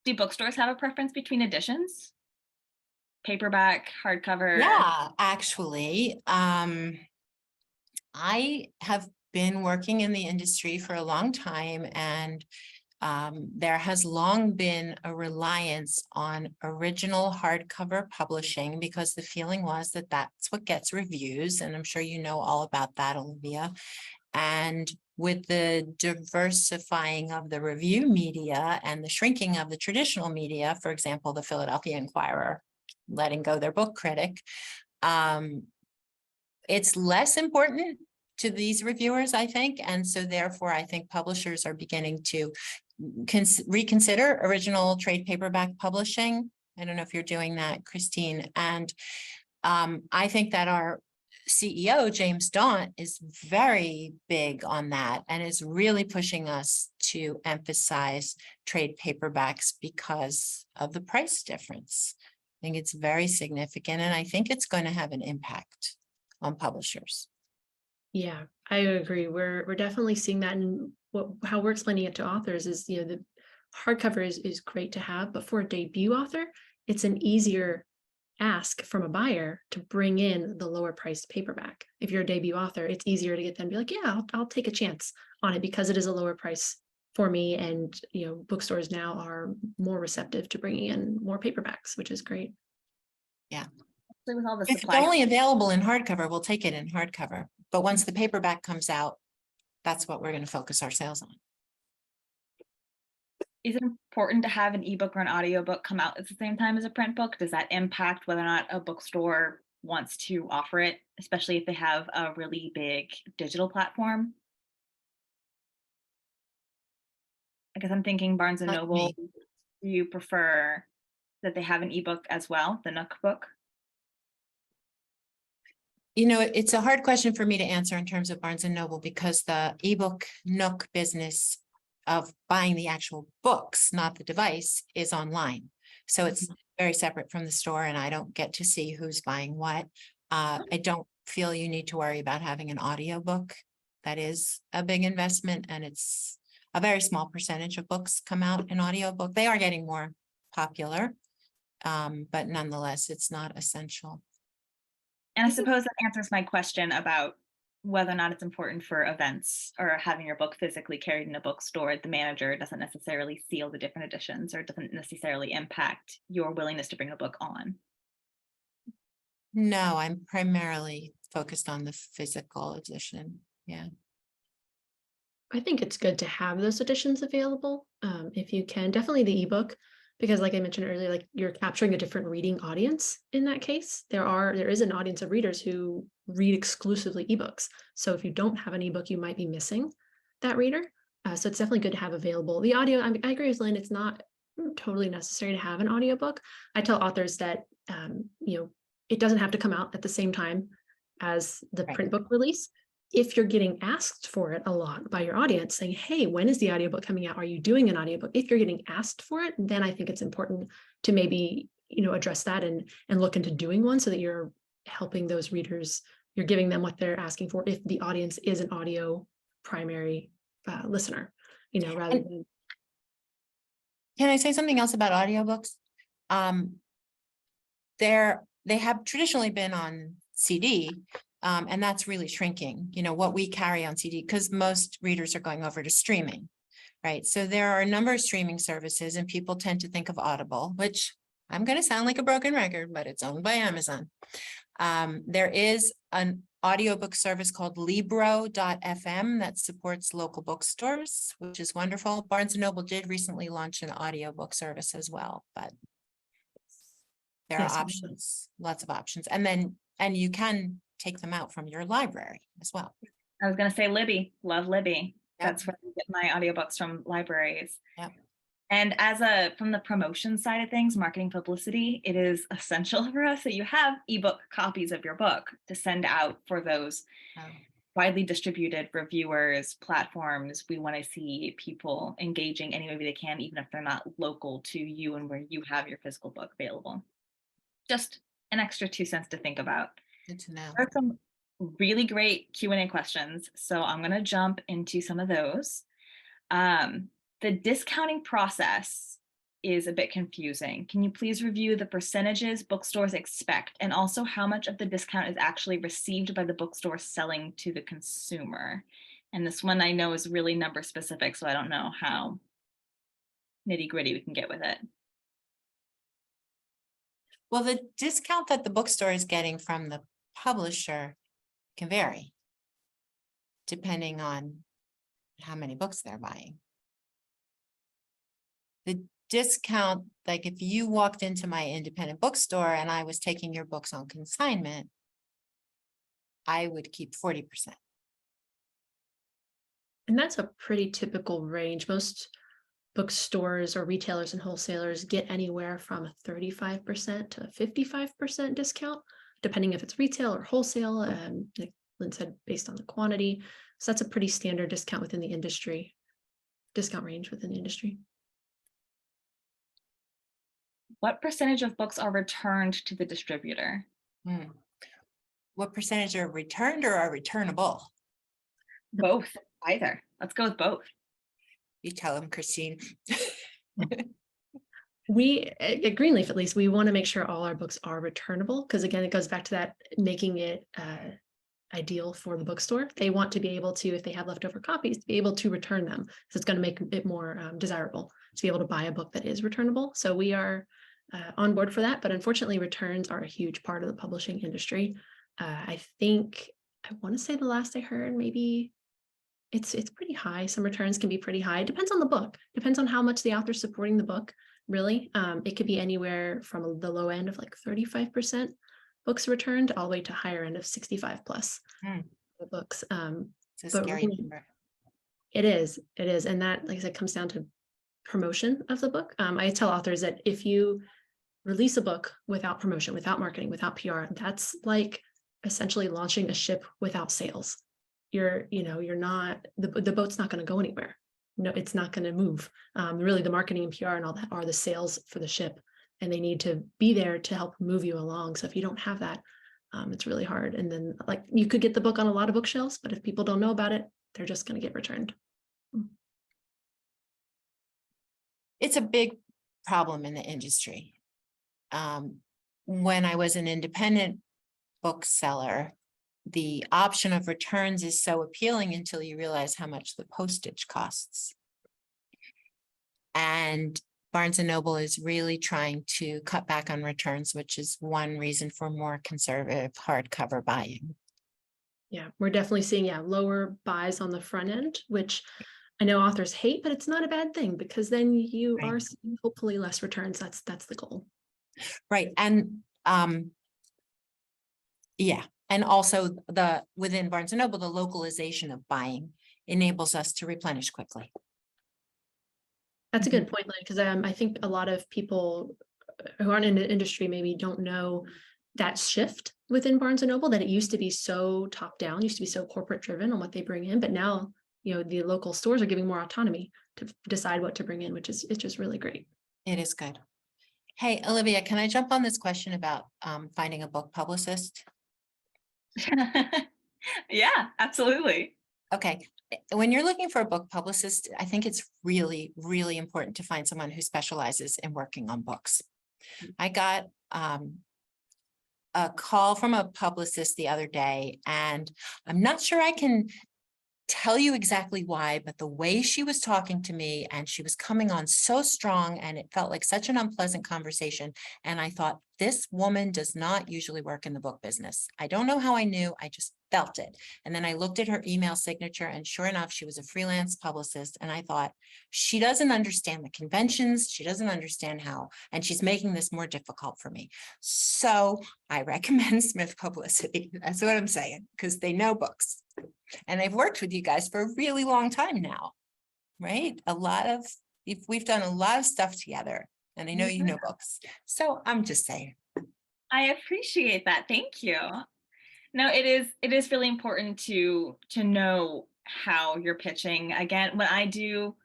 Do bookstores have a preference between editions? Paperback, hardcover? Yeah, actually, I have been working in the industry for a long time, and there has long been a reliance on original hardcover publishing because the feeling was that that's what gets reviews. And I'm sure you know all about that, Olivia. And with the diversifying of the review media and the shrinking of the traditional media, for example, the Philadelphia Inquirer letting go their book critic, it's less important to these reviewers, I think. And so therefore, I think publishers are beginning to reconsider original trade paperback publishing. I don't know if you're doing that, Kristine. And I think that our CEO, James Daunt, is very big on that and is really pushing us to emphasize trade paperbacks because of the price difference. I think it's very significant, and I think it's going to have an impact on publishers. Yeah, I agree. We're definitely seeing that, and how we're explaining it to authors is, the hardcover is great to have, but for a debut author, it's an easier ask from a buyer to bring in the lower priced paperback. If you're a debut author, it's easier to get them to be like, yeah, I'll take a chance on it because it is a lower price for me. And, bookstores now are more receptive to bringing in more paperbacks, which is great. Yeah. With all the If it's supply. only available in hardcover, we'll take it in hardcover. But once the paperback comes out, that's what we're going to focus our sales on. Is it important to have an ebook or an audiobook come out at the same time as a print book? Does that impact whether or not a bookstore wants to offer it, especially if they have a really big digital platform? I guess I'm thinking Barnes and Noble. Do you prefer that they have an ebook as well, the Nook book? It's a hard question for me to answer in terms of Barnes and Noble because the ebook Nook business of buying the actual books, not the device, is online. So it's very separate from the store, and I don't get to see who's buying what. I don't feel you need to worry about having an audiobook. That is a big investment, and it's a very small percentage of books come out in audiobook. They are getting more popular, but nonetheless, it's not essential. And I suppose that answers my question about whether or not it's important for events or having your book physically carried in a bookstore. The manager doesn't necessarily seal the different editions, or doesn't necessarily impact your willingness to bring a book on. No, I'm primarily focused on the physical edition. Yeah. I think it's good to have those editions available. If you can, definitely the ebook, because like I mentioned earlier, like you're capturing a different reading audience in that case. There is an audience of readers who read exclusively ebooks. So if you don't have an ebook, you might be missing that reader. So it's definitely good to have available. The audio, I agree with Lynn, it's not totally necessary to have an audiobook. I tell authors that it doesn't have to come out at the same time as the print book release. If you're getting asked for it a lot by your audience saying, hey, when is the audiobook coming out? Are you doing an audiobook? If you're getting asked for it, then I think it's important to maybe, address that and look into doing one so that you're helping those readers. You're giving them what they're asking for if the audience is an audio primary listener, rather than. Can I say something else about audiobooks? They have traditionally been on CD, and that's really shrinking, what we carry on CD, because most readers are going over to streaming, right? So there are a number of streaming services, and people tend to think of Audible, which I'm going to sound like a broken record, but it's owned by Amazon. There is an audiobook service called Libro.fm that supports local bookstores, which is wonderful. Barnes & Noble did recently launch an audiobook service as well, but there are options, lots of options. And you can take them out from your library as well. I was going to say Libby, love Libby. Yep. That's where I get my audiobooks from, libraries. Yep. And from the promotion side of things, marketing publicity, it is essential for us that you have ebook copies of your book to send out for those widely distributed reviewers, platforms. We want to see people engaging any way they can, even if they're not local to you and where you have your physical book available. Just an extra 2 cents to think about. Good to know. There are some really great Q&A questions. So I'm going to jump into some of those. The discounting process is a bit confusing. Can you please review the percentages bookstores expect and also how much of the discount is actually received by the bookstore selling to the consumer? And this one I know is really number specific, so I don't know how nitty gritty we can get with it. Well, the discount that the bookstore is getting from the publisher can vary depending on how many books they're buying. The discount, like if you walked into my independent bookstore and I was taking your books on consignment, I would keep 40%. And that's a pretty typical range. Most bookstores or retailers and wholesalers get anywhere from a 35% to a 55% discount, depending if it's retail or wholesale. Like Lynn said, based on the quantity. So that's a pretty standard discount within the industry, discount range within the industry. What percentage of books are returned to the distributor? What percentage are returned or are returnable? Both, either. Let's go with both. You tell them, Kristine. We at Greenleaf, at least, we want to make sure all our books are returnable, because again, it goes back to that making it ideal for the bookstore. They want to be able to, if they have leftover copies, to be able to return them. So it's going to make it more desirable to be able to buy a book that is returnable. So we are on board for that. But unfortunately, returns are a huge part of the publishing industry. I want to say the last I heard, maybe it's pretty high. Some returns can be pretty high. It depends on the book. Depends on how much the author's supporting the book. Really, it could be anywhere from the low end of like 35% books returned all the way to higher end of 65 plus books. It's a scary number. It is, and that, like I said, comes down to promotion of the book. I tell authors that if you release a book without promotion, without marketing, without PR, that's like essentially launching a ship without sails. You're not, the boat's not going to go anywhere. No, it's not going to move. Really, the marketing and PR and all that are the sales for the ship, and they need to be there to help move you along. So if you don't have that, it's really hard. And then, like, you could get the book on a lot of bookshelves, but if people don't know about it, they're just going to get returned. It's a big problem in the industry. When I was an independent bookseller, the option of returns is so appealing until you realize how much the postage costs. And Barnes & Noble is really trying to cut back on returns, which is one reason for more conservative hardcover buying. Yeah, we're definitely seeing lower buys on the front end, which I know authors hate, but it's not a bad thing because then you are seeing hopefully less returns. That's the goal. Right. And and also within Barnes & Noble, the localization of buying enables us to replenish quickly. That's a good point, Lynn, because I think a lot of people who aren't in the industry maybe don't know that shift within Barnes & Noble, that it used to be so top down, used to be so corporate driven on what they bring in, but now, the local stores are giving more autonomy to decide what to bring in, which is, it's just really great. It is good. Hey, Olivia, can I jump on this question about finding a book publicist? Yeah, absolutely. Okay. When you're looking for a book publicist, I think it's really, really important to find someone who specializes in working on books. I got a call from a publicist the other day, and I'm not sure I can tell you exactly why, but the way she was talking to me, and she was coming on so strong, and it felt like such an unpleasant conversation. And I thought, this woman does not usually work in the book business. I don't know how I knew, I just felt it. And then I looked at her email signature, and sure enough, she was a freelance publicist. And I thought, she doesn't understand the conventions. She doesn't understand how, and she's making this more difficult for me. So I recommend Smith Publicity. That's what I'm saying, because they know books. And they've worked with you guys for a really long time now, right? We've done a lot of stuff together, and I know you know books. So I'm just saying. I appreciate that. Thank you. No, it is really important to know how you're pitching. Again, when I do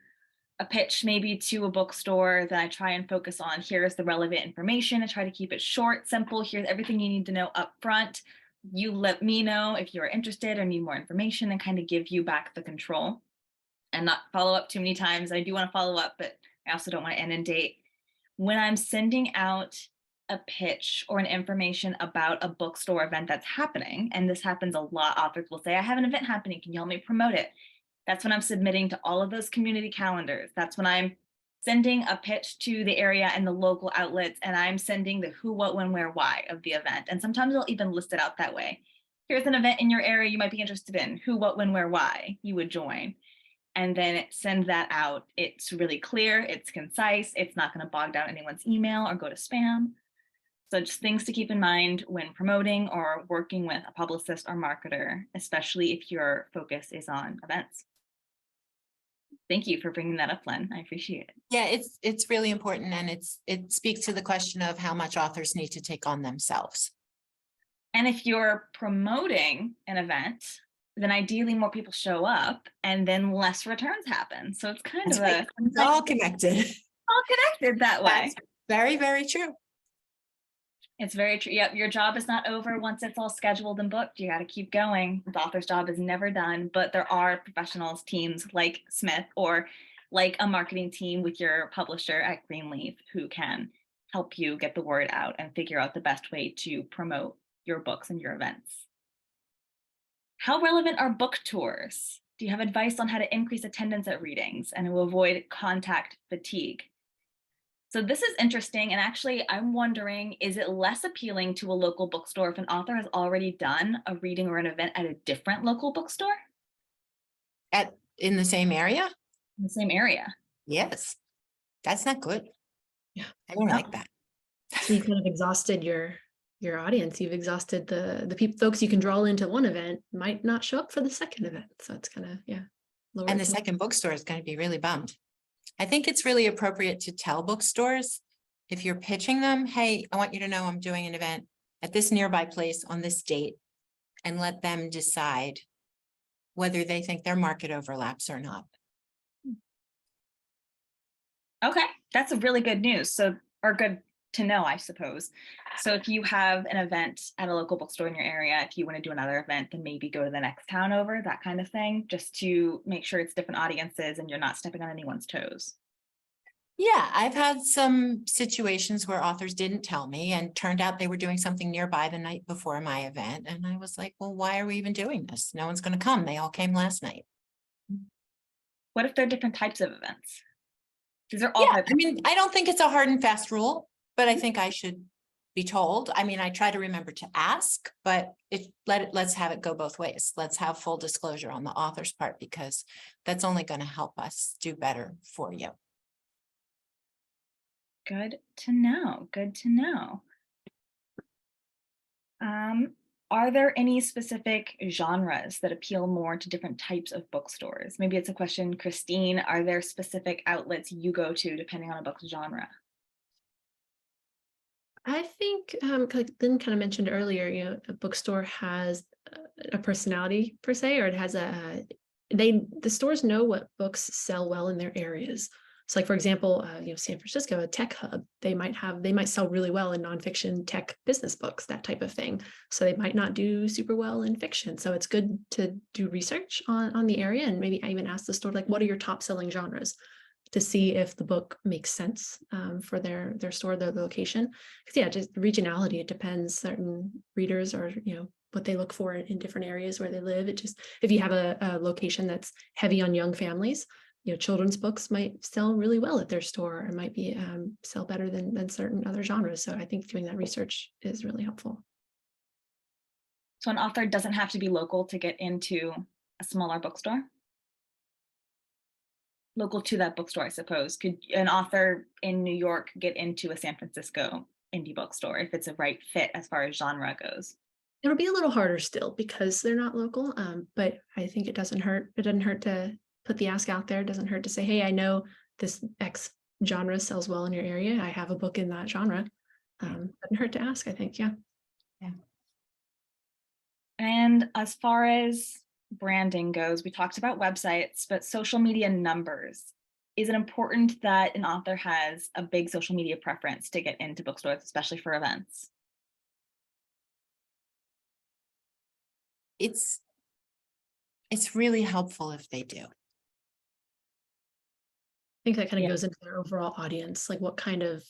a pitch maybe to a bookstore, that I try and focus on, here's the relevant information. I try to keep it short, simple. Here's everything you need to know up front. you let me know if you're interested or need more information and kind of give you back the control and not follow up too many times. I do want to follow up, but I also don't want to inundate. When I'm sending out a pitch or an information about a bookstore event that's happening, and this happens a lot, authors will say, I have an event happening, can you help me promote it? That's when I'm submitting to all of those community calendars. That's when I'm sending a pitch to the area and the local outlets, and I'm sending the who, what, when, where, why of the event. And sometimes I'll even list it out that way. Here's an event in your area you might be interested in, who, what, when, where, why you would join. And then send that out. It's really clear, it's concise, it's not going to bog down anyone's email or go to spam. So just things to keep in mind when promoting or working with a publicist or marketer, especially if your focus is on events. Thank you for bringing that up, Lynn. I appreciate it. Yeah, it's really important, and it speaks to the question of how much authors need to take on themselves. And if you're promoting an event, then ideally more people show up and then less returns happen. So it's kind That's of right. It's all connected. all connected that way. That's very, very true. It's very true. Yep, your job is not over once it's all scheduled and booked. You got to keep going. The author's job is never done, but there are professionals, teams like Smith or like a marketing team with your publisher at Greenleaf who can help you get the word out and figure out the best way to promote your books and your events. How relevant are book tours? Do you have advice on how to increase attendance at readings and to avoid contact fatigue? So this is interesting, and actually I'm wondering, is it less appealing to a local bookstore if an author has already done a reading or an event at a different local bookstore? In the same area? In the same area? Yes. That's not good. Yeah. I don't like that. So you kind of exhausted your audience. You've exhausted the folks you can draw into one event might not show up for the second event. So it's kind of, yeah. And the second bookstore is going to be really bummed. I think it's really appropriate to tell bookstores, if you're pitching them, hey, I want you to know I'm doing an event at this nearby place on this date, and let them decide whether they think their market overlaps or not. Okay, that's a really good news. So, or good to know, I suppose. So if you have an event at a local bookstore in your area, if you want to do another event, then maybe go to the next town over, that kind of thing, just to make sure it's different audiences and you're not stepping on anyone's toes. Yeah, I've had some situations where authors didn't tell me and turned out they were doing something nearby the night before my event. And I was like, well, why are we even doing this? No one's going to come. They all came last night. What if they're different types of events? These are all Yeah, I mean, I don't think it's a hard and fast rule, but I think I should be told. I mean, I try to remember to ask, but let's have it go both ways. Let's have full disclosure on the author's part, because that's only going to help us do better for you. Good to know. Good to know. Are there any specific genres that appeal more to different types of bookstores? Maybe it's a question, Kristine, are there specific outlets you go to depending on a book's genre? I think, like Lynn kind of mentioned earlier, a bookstore has a personality per se, or it has the stores know what books sell well in their areas. So like, for example, San Francisco, a tech hub, they might sell really well in nonfiction tech business books, that type of thing. So they might not do super well in fiction. So it's good to do research on the area, and maybe even ask the store, like, what are your top selling genres, to see if the book makes sense for their store, their location. Because yeah, just regionality, it depends. Certain readers are, what they look for in different areas where they live. It just, if you have a location that's heavy on young families, children's books might sell really well at their store, or might be sell better than certain other genres. So I think doing that research is really helpful. So an author doesn't have to be local to get into a smaller bookstore? Local to that bookstore, I suppose. Could an author in New York get into a San Francisco indie bookstore if it's a right fit as far as genre goes? It'll be a little harder still because they're not local, but I think it doesn't hurt. It doesn't hurt to put the ask out there. It doesn't hurt to say, hey, I know this X genre sells well in your area. I have a book in that genre. Doesn't hurt to ask, I think. Yeah. And as far as branding goes, we talked about websites, but social media numbers. Is it important that an author has a big social media preference to get into bookstores, especially for events? it's really helpful if they do. I think that kind of Yeah. goes into their overall audience, like what kind of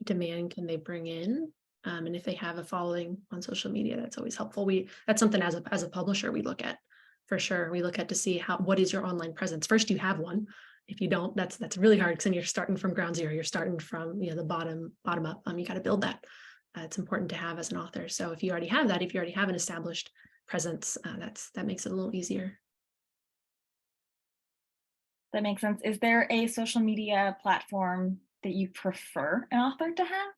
demand can they bring in? And if they have a following on social media, that's always helpful. That's something as a publisher we look at for sure. We look at to see what is your online presence. First, you have one. If you don't, that's really hard because then you're starting from ground zero. You're starting from the bottom up. You got to build that. It's important to have as an author. So if you already have that, if you already have an established presence, that makes it a little easier. That makes sense. Is there a social media platform that you prefer an author to have?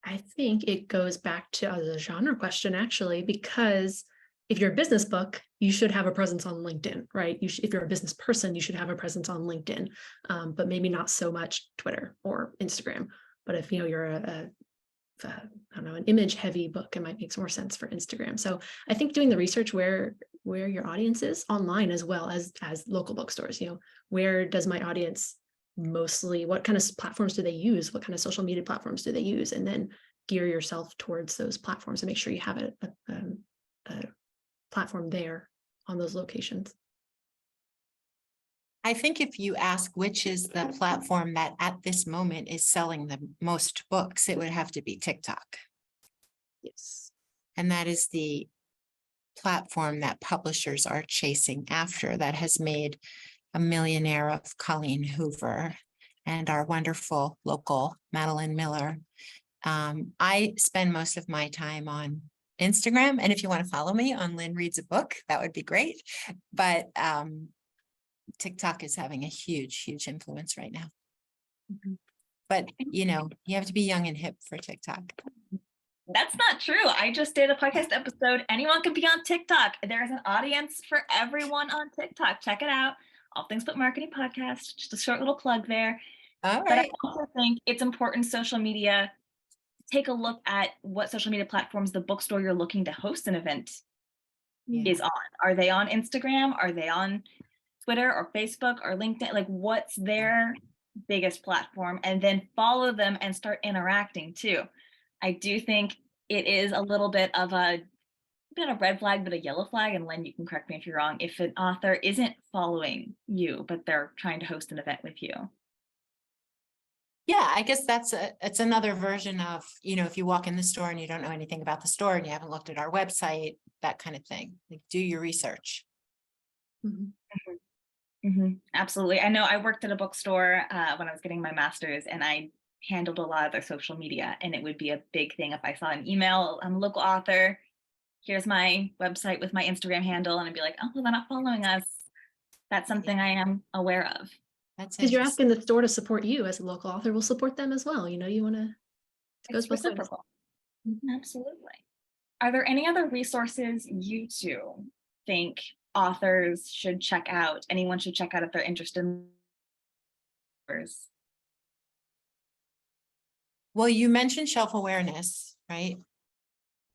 I think it goes back to the genre question, actually, because if you're a business book, you should have a presence on LinkedIn, right? If you're a business person, you should have a presence on LinkedIn, but maybe not so much Twitter or Instagram. But if you're I don't know, an image heavy book, it might make more sense for Instagram. So I think doing the research where your audience is online as well as local bookstores, where does my audience mostly, what kind of platforms do they use? What kind of social media platforms do they use? And then gear yourself towards those platforms and make sure you have a platform there on those locations. I think if you ask which is the platform that at this moment is selling the most books, it would have to be TikTok. Yes. And that is the platform that publishers are chasing after, that has made a millionaire of Colleen Hoover and our wonderful local Madeline Miller. I spend most of my time on Instagram. And if you want to follow me on Lynn Reads a Book, that would be great. But TikTok is having a huge, huge influence right now. Mm-hmm. But, you have to be young and hip for TikTok. That's not true. I just did a podcast episode. Anyone can be on TikTok. There's an audience for everyone on TikTok. Check it out. All Things But Marketing Podcast. Just a short little plug there. All But I right. also think it's important social media. Take a look at what social media platforms the bookstore you're looking to host an event is on. Are they on Instagram? Are they on Twitter or Facebook or LinkedIn? Like, what's their biggest platform? And then follow them and start interacting too. I do think it is a little bit of a red flag, but a yellow flag. And Lynn, you can correct me if you're wrong. If an author isn't following you, but they're trying to host an event with you. Yeah, I guess it's another version of, if you walk in the store and you don't know anything about the store and you haven't looked at our website, that kind of thing. Like, do your research. Mm-hmm. Mm-hmm. Absolutely. I know I worked at a bookstore when I was getting my master's, and I handled a lot of their social media, and it would be a big thing if I saw an email, I'm a local author, here's my website with my Instagram handle, and I'd be like, oh, well, they're not following us. That's something I am aware of. That's because you're asking the store to support you as a local author. We'll support them as well. You want to. It's reciprocal. Mm-hmm. Absolutely. Are there any other resources you two think authors should check out? Anyone should check out if they're interested in? Well, you mentioned shelf awareness, right?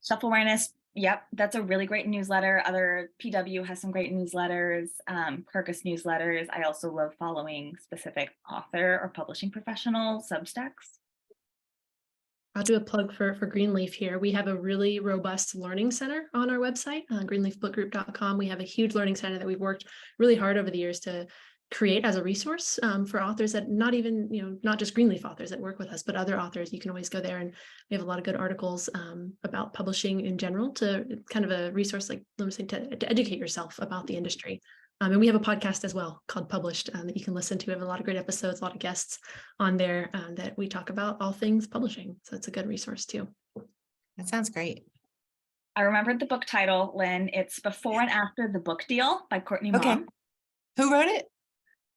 Shelf awareness. Yep, that's a really great newsletter. Other PW has some great newsletters, Kirkus newsletters. I also love following specific author or publishing professional Substacks. I'll do a plug for Greenleaf here. We have a really robust learning center on our website, greenleafbookgroup.com. We have a huge learning center that we've worked really hard over the years to create as a resource for authors that not just Greenleaf authors that work with us, but other authors. You can always go there, and we have a lot of good articles about publishing in general, to kind of a resource, like let me say, to educate yourself about the industry. And we have a podcast as well called Published that you can listen to. We have a lot of great episodes, a lot of guests on there that we talk about all things publishing. So it's a good resource too. That sounds great. I remembered the book title, Lynn. It's Before and After the Book Deal by Courtney Mom. Who wrote it?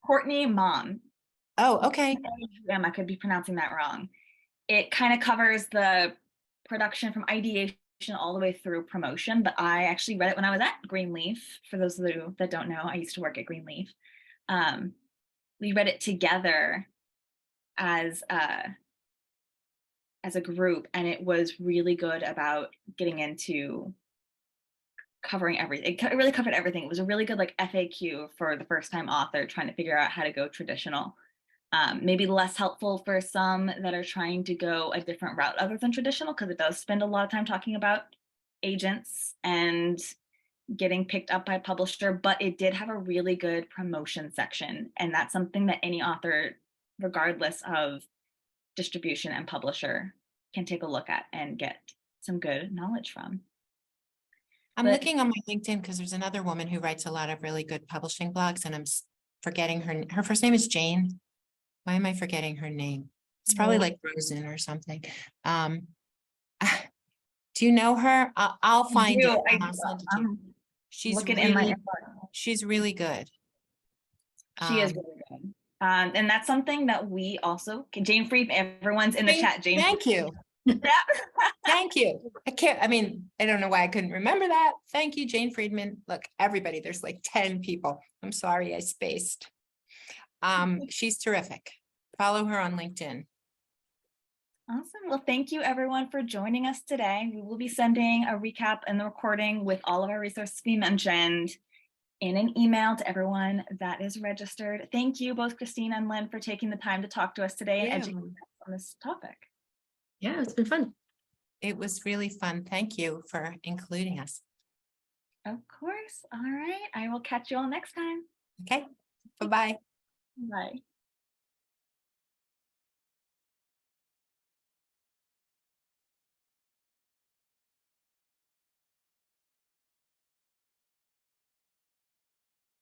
Courtney Mom. Oh, okay. I could be pronouncing that wrong. It kind of covers the production from ideation all the way through promotion, but I actually read it when I was at Greenleaf. For those of you that don't know, I used to work at Greenleaf. We read it together as a group, and it was really good about getting into covering everything. It really covered everything. It was a really good FAQ for the first time author trying to figure out how to go traditional. maybe less helpful for some that are trying to go a different route other than traditional, because it does spend a lot of time talking about agents and getting picked up by a publisher, but it did have a really good promotion section. And that's something that any author, regardless of distribution and publisher, can take a look at and get some good knowledge from. I'm But- looking on my LinkedIn because there's another woman who writes a lot of really good publishing blogs, and I'm forgetting her first name is Jane. Why am I forgetting her name? It's probably like Rosen or something. Do you know her? I'll find it and I'll send it to you. She's really good. She is really good. And that's something that we also, Jane Friedman, everyone's in the chat. Jane. Thank you. Yeah. Thank you. I don't know why I couldn't remember that. Thank you, Jane Friedman. Look, everybody, there's like 10 people. I'm sorry I spaced. She's terrific. Follow her on LinkedIn. Awesome. Well, thank you everyone for joining us today. We will be sending a recap and the recording with all of our resources we mentioned in an email to everyone that is registered. Thank you both Kristine and Lynn for taking the time to talk to us today and educate us on this topic. Yeah, it's been fun. It was really fun. Thank you for including us. Of course. All right. I will catch you all next time. Okay. Bye-bye. Bye.